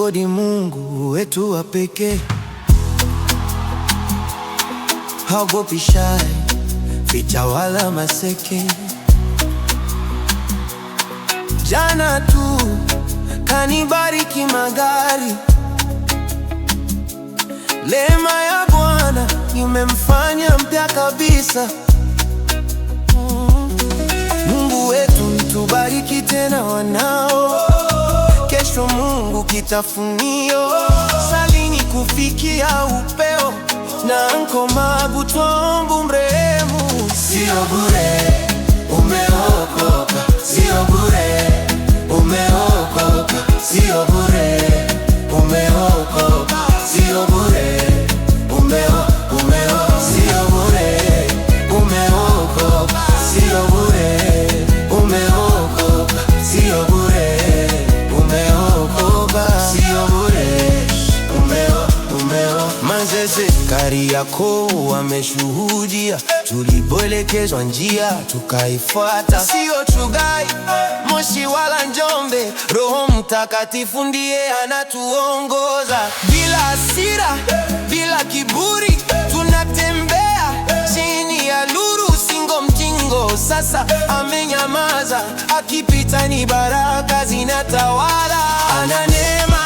kodi Mungu wetu wa pekee. Haogopi shai, vita wala maseke. Jana tu kanibariki magari, neema ya Bwana imemfanya mpya kabisa. Mungu wetu mtubariki tena wanao, kesho Mungu kitafunio. Salini kufikia upeo na Anko Mabutombu mrehemu. Sio bure umeokoka, sio bure umeokoka, sio bure umeokoka, sio bure sio bure umeokoka, sio bure umeokoka, sio bure umeokoka, sio bure Manzese Kariakoo wameshuhudia, tulipoelekezwa njia tukaifuata. Sio Chugai, Moshi wala Njombe, Roho Mtakatifu ndiye anatuongoza. Bila hasira, bila kiburi, tunatembea chini ya nuru. Singo mjingo sasa amenyamaza, akipita ni baraka zinatawala. Ana neema